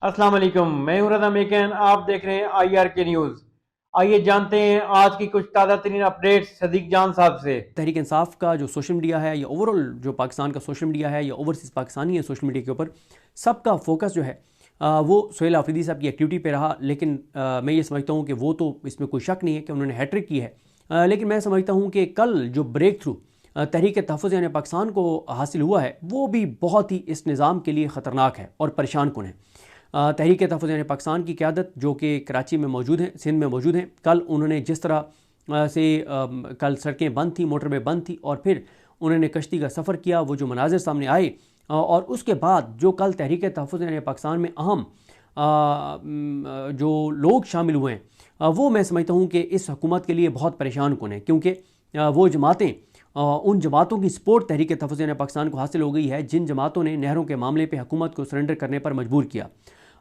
अस्सलाम वालेकुम, मैं हूं रज़ा मेकन। आप देख रहे हैं IRK न्यूज़। आइए जानते हैं आज की कुछ ताज़ा तरीन अपडेट्स सदीक जान साहब से। तहरीक इंसाफ का जो सोशल मीडिया है या ओवरऑल जो पाकिस्तान का सोशल मीडिया है या ओवरसीज़ पाकिस्तानी है सोशल मीडिया के ऊपर, सबका फोकस जो है वो सोहेल आफरीदी साहब की एक्टिविटी पे रहा। लेकिन मैं ये समझता हूँ कि वो तो इसमें कोई शक नहीं है कि उन्होंने हैट्रिक की है। लेकिन मैं समझता हूँ कि कल जो ब्रेक थ्रू तहरीक तहफ़्फ़ुज़ यानी पाकिस्तान को हासिल हुआ है वो भी बहुत ही इस निज़ाम के लिए ख़तरनाक है और परेशान कुन है। तहरीक तहफ़्फ़ुज़ यानी पाकिस्तान की क़यादत जो कि कराची में मौजूद है, सिंध में मौजूद है, कल उन्होंने जिस तरह से कल सड़कें बंद थी, मोटरवे बंद थी और फिर उन्होंने कश्ती का सफ़र किया, वो जो मनाजिर सामने आए और उसके बाद जो कल तहरीक तहफ़्फ़ुज़ यानी पाकिस्तान में अहम जो लोग शामिल हुए हैं, वो मैं समझता हूँ कि इस हुकूमत के लिए बहुत परेशान कुन है, क्योंकि वो जमातें उन जमातों की सपोर्ट तहरीक तहफ़्फ़ुज़ यानी पाकिस्तान को हासिल हो गई है जिन जमातों ने नहरों के मामले पर हुकूमत को सरेंडर करने पर मजबूर किया।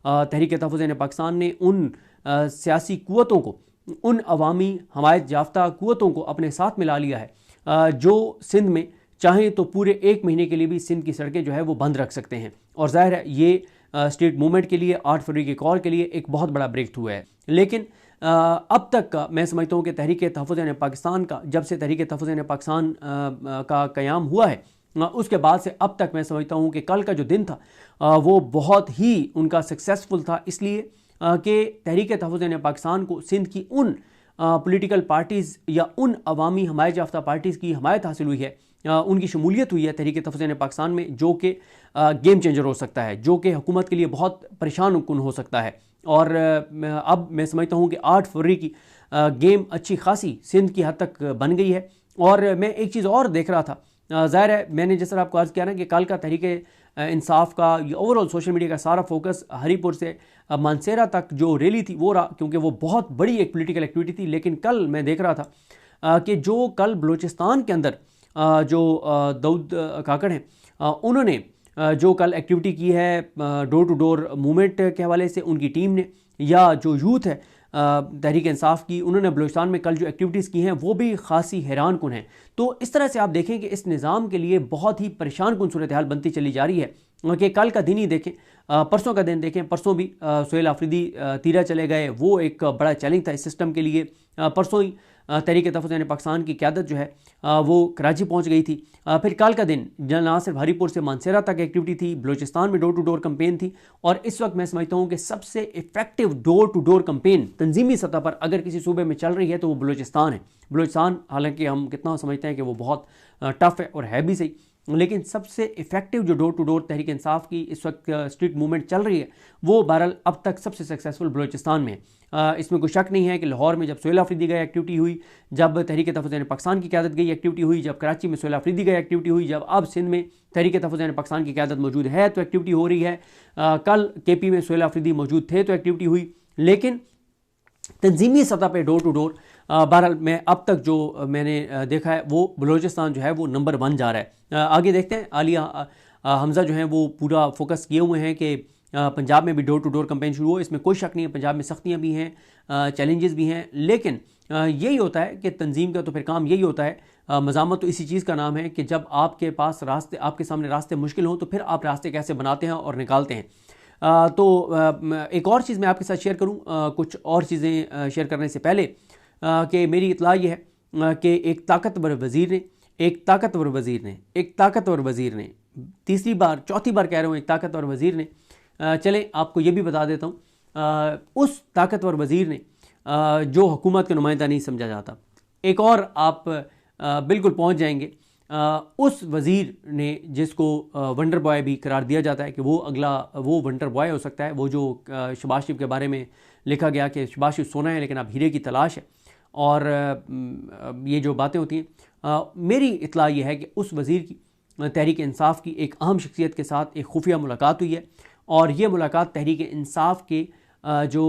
तहरीक तहफ़्फ़ुज़ यानी पाकिस्तान ने उन सियासी क़ुव्वतों को, उन अवामी हमायत याफ्ता क़ुव्वतों को अपने साथ मिला लिया है जो सिंध में चाहें तो पूरे 1 महीने के लिए भी सिंध की सड़कें जो है वो बंद रख सकते हैं। और ज़ाहिर है ये स्टेट मूवमेंट के लिए 8 फरवरी के कॉल के लिए एक बहुत बड़ा ब्रेक थ्रू है। लेकिन अब तक का मैं समझता हूँ कि तहरीक तहफ़्फ़ुज़ यानी पाकिस्तान का, जब से तहरीक तहफ़्फ़ुज़ यानी पाकिस्तान का क़याम हुआ है, उसके बाद से अब तक मैं समझता हूँ कि कल का जो दिन था वो बहुत ही उनका सक्सेसफुल था, इसलिए कि तहरीक तहफ़्फ़ुज़ यानी पाकिस्तान को सिंध की उन पॉलिटिकल पार्टीज़ या उन अवामी हमायत याफ्ता पार्टीज़ की हमायत हासिल हुई है, उनकी शमूलियत हुई है तहरीक तहफ़्फ़ुज़ यानी पाकिस्तान में, जो कि गेम चेंजर हो सकता है, जो कि हुकूमत के लिए बहुत परेशान कुन हो सकता है। और अब मैं समझता हूँ कि 8 फरवरी की गेम अच्छी खासी सिंध की हद तक बन गई है। और मैं एक चीज़ और देख रहा था, ज़ाहिर है मैंने जिस तरह आपको अर्ज़ किया ना कि कल का तहरीक इंसाफ का ओवरऑल सोशल मीडिया का सारा फोकस हरीपुर से मानसेरा तक जो रैली थी वो रहा, क्योंकि वो बहुत बड़ी एक पॉलिटिकल एक्टिविटी थी। लेकिन कल मैं देख रहा था कि जो कल बलूचिस्तान के अंदर जो दाऊद काकड़ हैं, उन्होंने जो कल एक्टिविटी की है डोर टू डोर मूवमेंट के हवाले से उनकी टीम ने, या जो यूथ है तहरीक इंसाफ की, उन्होंने बलूचिस्तान में कल जो एक्टिविटीज़ की हैं वो भी खासी हैरान कुन हैं। तो इस तरह से आप देखें कि इस निज़ाम के लिए बहुत ही परेशान कुन सूरत हाल बनती चली जा रही है कि कल का दिन ही देखें, परसों का दिन देखें, परसों भी सोहेल आफरीदी तीरा चले गए, वो एक बड़ा चैलेंज था इस सिस्टम के लिए। परसों ही तहरीक तहफ़्फ़ुज़ यानी पाकिस्तान की क़यादत जो है वो कराची पहुँच गई थी। फिर कल का दिन ना सिर्फ हरीपुर से मानसेरा तक एक्टिविटी थी, बलूचिस्तान में डोर टू डोर कंपेन थी। और इस वक्त मैं समझता हूँ कि सबसे effective door to door campaign तंजीमी सतह पर अगर किसी सूबे में चल रही है तो वो बलूचिस्तान है। बलूचिस्तान हालांकि हम कितना समझते हैं कि वो बहुत टफ है और है भी सही, लेकिन सबसे इफेक्टिव जो door to door Tehreek Insaf की इस वक्त स्ट्रीट मूवमेंट चल रही है वो बहरहाल अब तक सबसे सक्सेसफुल बलूचिस्तान में है। इसमें कोई शक नहीं है कि लाहौर में जब सोहेल आफरीदी गई एक्टिविटी हुई, जब तहरीक तहफ़्फ़ुज़ यानी पाकिस्तान की क़यादत गई एक्टिविटी हुई, जब कराची में सोहेल आफरीदी गई एक्टिविटी हुई, जब अब सिंध में तहरीक तहफ़्फ़ुज़ यानी पाकिस्तान की क़यादत मौजूद है तो एक्टिविटी हो रही है। कल KP में सोहेल आफरीदी मौजूद थे तो एक्टिविटी हुई। लेकिन तंजीमी सतह पर डोर टू डोर बहरहाल मैं अब तक जो मैंने देखा है वो बलूचिस्तान जो है वो नंबर 1 जा रहा है। आगे देखते हैं। आलिया हमज़ा जो है वो पूरा फोकस किए हुए हैं कि पंजाब में भी डोर टू डोर कैंपेन शुरू हो। इसमें कोई शक नहीं है, पंजाब में सख्तियाँ भी हैं, चैलेंजेस भी हैं, लेकिन यही होता है कि तंजीम का तो फिर काम यही होता है। मज़ामत तो इसी चीज़ का नाम है कि जब आपके पास रास्ते, आपके सामने रास्ते मुश्किल हों तो फिर आप रास्ते कैसे बनाते हैं और निकालते हैं। तो एक और चीज़ मैं आपके साथ शेयर करूं, कुछ और चीज़ें शेयर करने से पहले कि मेरी इत्तला ये है कि एक ताकतवर वज़ीर ने तीसरी बार चौथी बार कह रहा हूँ, एक ताकतवर वज़ीर ने, चलें आपको ये भी बता देता हूँ, उस ताकतवर वज़ीर ने जो हुकूमत का नुमाइंदा नहीं समझा जाता, एक और आप बिल्कुल पहुँच जाएंगे, उस वज़ीर ने जिसको वंडर बॉय भी करार दिया जाता है कि वो अगला वो वंडर बॉय हो सकता है, वो जो शहबाज शरीफ के बारे में लिखा गया कि शहबाज शरीफ सोना है लेकिन अब हीरे की तलाश है, और ये जो बातें होती हैं, मेरी इत्तला ये है कि उस वज़ीर की तहरीक इंसाफ की एक अहम शख्सियत के साथ एक खुफिया मुलाकात हुई है। और ये मुलाकात तहरीक इंसाफ के जो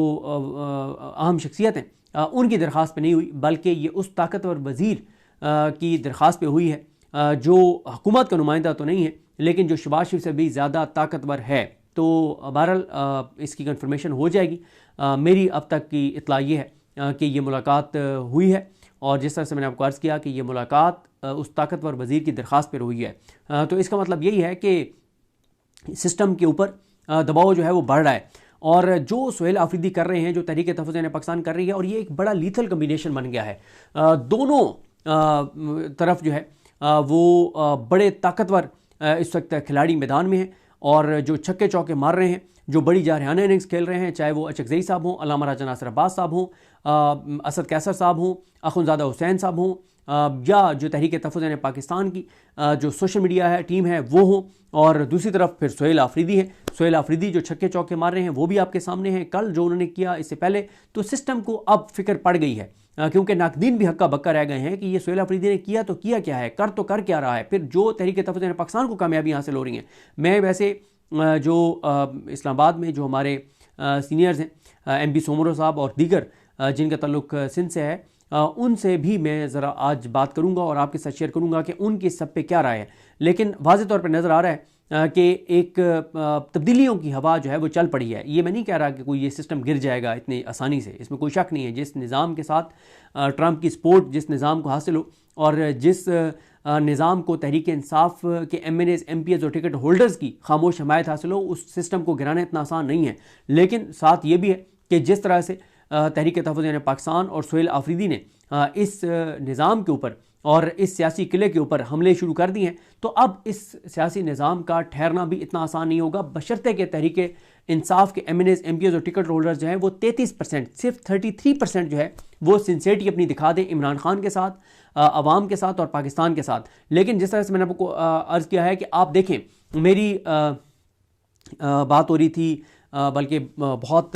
अहम शख्सियत हैं उनकी दरख्वास्त पे नहीं हुई, बल्कि ये उस ताकतवर वज़ीर की दरख्वास्त पे हुई है जो हुकूमत का नुमाइंदा तो नहीं है लेकिन जो शहबाज शरीफ से भी ज़्यादा ताकतवर है। तो बहरहाल इसकी कन्फर्मेशन हो जाएगी। मेरी अब तक की इत्तला ये है कि ये मुलाकात हुई है, और जिस तरह से मैंने आपको अर्ज़ किया कि ये मुलाकात उस ताकतवर वज़ीर की दरख्वास्त पर हुई है। तो इसका मतलब यही है कि सिस्टम के ऊपर दबाव जो है वो बढ़ रहा है, और जो सोहेल आफरीदी कर रहे हैं, जो तहरीक तहफ़्फ़ुज़ पाकिस्तान कर रही है, और ये एक बड़ा लीथल कम्बिनेशन बन गया है। दोनों तरफ जो है वो बड़े ताकतवर इस वक्त खिलाड़ी मैदान में हैं, और जो छक्के चौके मार रहे हैं, जो बड़ी जारहाना इनिंग्स खेल रहे हैं, चाहे वो अचकज़ई साहब हों, अल्लामा राजा नासिर अब्बास साहब हों, असद कैसर साहब हों, अख़ुंज़ादा हुसैन साहब हों, या जो तहरीक तहफ़्फ़ुज़ पाकिस्तान की जो सोशल मीडिया है टीम है वो हो, और दूसरी तरफ फिर सोहेल आफरीदी है। सोहेल आफरीदी जो छक्के चौके मार रहे हैं वो भी आपके सामने हैं, कल जो उन्होंने किया इससे पहले, तो सिस्टम को अब फिक्र पड़ गई है, क्योंकि नाकदीन भी हक्का बक्का रह गए हैं कि ये सोहेल आफरीदी ने किया तो किया क्या है, कर क्या रहा है, फिर जो तहरीक तहफ़्फ़ुज़ पाकिस्तान को कामयाबी हासिल हो रही है। मैं वैसे जो इस्लामाबाद में जो हमारे सीनियर्स हैं, एम पी सोमरो साहब और दीगर जिनका ताल्लुक सिंध से है, उनसे भी मैं ज़रा आज बात करूंगा और आपके साथ शेयर करूंगा कि उनकी सब पे क्या राय है। लेकिन वाज़ेह तौर पे नज़र आ रहा है कि एक तब्दीलियों की हवा जो है वो चल पड़ी है। ये मैं नहीं कह रहा कि कोई ये सिस्टम गिर जाएगा इतनी आसानी से, इसमें कोई शक नहीं है। जिस निज़ाम के साथ ट्रंप की सपोर्ट जिस निज़ाम को हासिल हो, और जिस निज़ाम को तहरीक इंसाफ के MNAs, MPs और टिकट होल्डर्स की खामोश हमायत हासिल हो, उस सिस्टम को गिराना इतना आसान नहीं है। लेकिन साथ ये भी है कि जिस तरह से तहरीक तहफ़्फ़ुज़ पाकिस्तान और सोहेल आफरीदी ने इस निज़ाम के ऊपर और इस सियासी किले के ऊपर हमले शुरू कर दिए हैं, तो अब इस सियासी निज़ाम का ठहरना भी इतना आसान नहीं होगा, बशर्ते के तहरीक इंसाफ के MNAs, MPs और टिकट होल्डर्स जो हैं वो 33%, सिर्फ 33% जो है वो सिंसेरिटी अपनी दिखा दें इमरान खान के साथ, अवाम के साथ और पाकिस्तान के साथ। लेकिन जिस तरह से मैंने आपको अर्ज़ किया है कि आप देखें, मेरी बात हो रही थी, बल्कि बहुत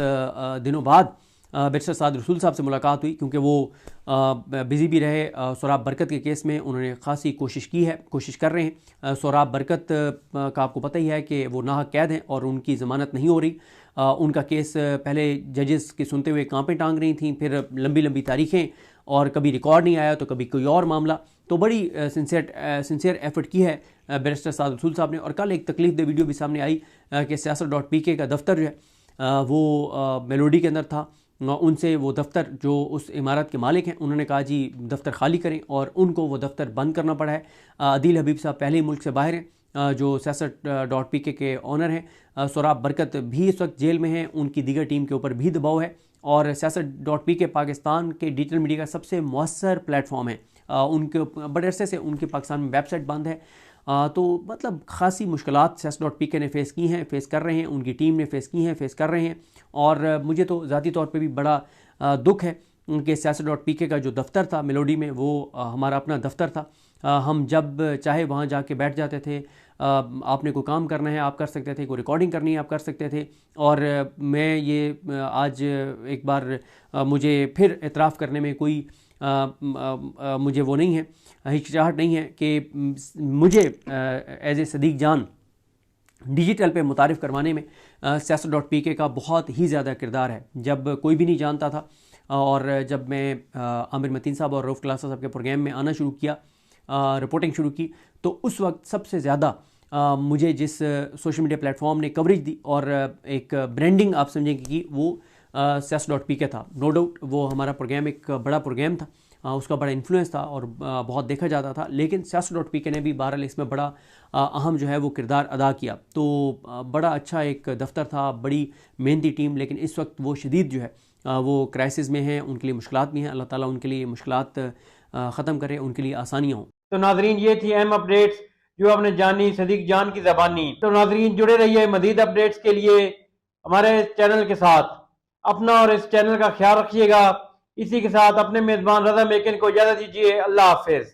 दिनों बाद बैरिस्टर साद रसूल साहब से मुलाकात हुई, क्योंकि वो बिज़ी भी रहे। सोराब बरकत के केस में उन्होंने खासी कोशिश कर रहे हैं। सोराब बरकत का आपको पता ही है कि वो नाहक कैद हैं और उनकी ज़मानत नहीं हो रही। उनका केस पहले जजेस के सुनते हुए कांपें टांग रही थी, फिर लंबी लंबी तारीखें, और कभी रिकॉर्ड नहीं आया तो कभी कोई और मामला। तो बड़ी सिंसियर एफर्ट की है बैरिस्टर साद रसूल साहब ने। और कल एक तकलीफ दे वीडियो भी सामने आई कि siasat.pk का दफ्तर जो है वो मेलोडी के अंदर था। उनसे वो दफ्तर, जो उस इमारत के मालिक हैं, उन्होंने कहा जी दफ्तर खाली करें, और उनको वो दफ्तर बंद करना पड़ा है। अदील हबीब साहब पहले ही मुल्क से बाहर हैं, जो siasat.pk के ऑनर हैं। सोराब बरकत भी इस वक्त जेल में हैं, उनकी दीगर टीम के ऊपर भी दबाव है, और siasat.pk पाकिस्तान के डिजिटल मीडिया का सबसे मौसर प्लेटफॉर्म है। उनके बड़े अरसे से उनके पाकिस्तान में वेबसाइट बंद है। तो मतलब खासी मुश्किलात siasat.pk ने फ़ेस की हैं, फ़ेस कर रहे हैं, उनकी टीम ने फ़ेस की हैं, फ़ेस कर रहे हैं। और मुझे तो ज़ाती तौर पे भी बड़ा दुख है कि siasat.pk का जो दफ्तर था मेलोडी में, वो हमारा अपना दफ्तर था। हम जब चाहे वहाँ जाके बैठ जाते थे। आपने कोई काम करना है आप कर सकते थे, कोई रिकॉर्डिंग करनी है आप कर सकते थे। और मैं ये आज एक बार मुझे फिर एतराफ़ करने में कोई मुझे वो नहीं है, हिचकिचाहट नहीं है कि मुझे एज ए सदीक जान डिजिटल पे मुतारिफ़ करवाने में siasat.pk का बहुत ही ज़्यादा किरदार है। जब कोई भी नहीं जानता था, और जब मैं आमिर मतीन साहब और रऊफ़ क्लासा साहब के प्रोग्राम में आना शुरू किया, रिपोर्टिंग शुरू की, तो उस वक्त सबसे ज़्यादा मुझे जिस सोशल मीडिया प्लेटफॉर्म ने कवरेज दी और एक ब्रांडिंग आप समझेंगे कि वो siasat.pk था। नो डाउट वो हमारा प्रोग्राम एक बड़ा प्रोग्राम था, उसका बड़ा इन्फ्लुएंस था और बहुत देखा जाता था। लेकिन siasat.pk ने भी बहरहाल इसमें बड़ा अहम जो है वो किरदार अदा किया। तो बड़ा अच्छा एक दफ्तर था, बड़ी मेहनती टीम। लेकिन इस वक्त वो शदीद जो है वो क्राइसिस में हैं, उनके लिए मुश्किलात भी हैं। अल्लाह ताला उनके लिए मुश्किलात ख़त्म करे, उनके लिए आसानियाँ हों। तो नाजरीन, ये थी अहम अपडेट्स जो आपने जानी सदीक जान की ज़बानी। तो नाजरीन, जुड़े रहिए मज़ीद अपडेट्स के लिए हमारे चैनल के साथ। अपना और इस चैनल का ख्याल रखिएगा। इसी के साथ अपने मेज़बान रज़ा मेकिन को इजाज़त दीजिए। अल्लाह हाफिज़।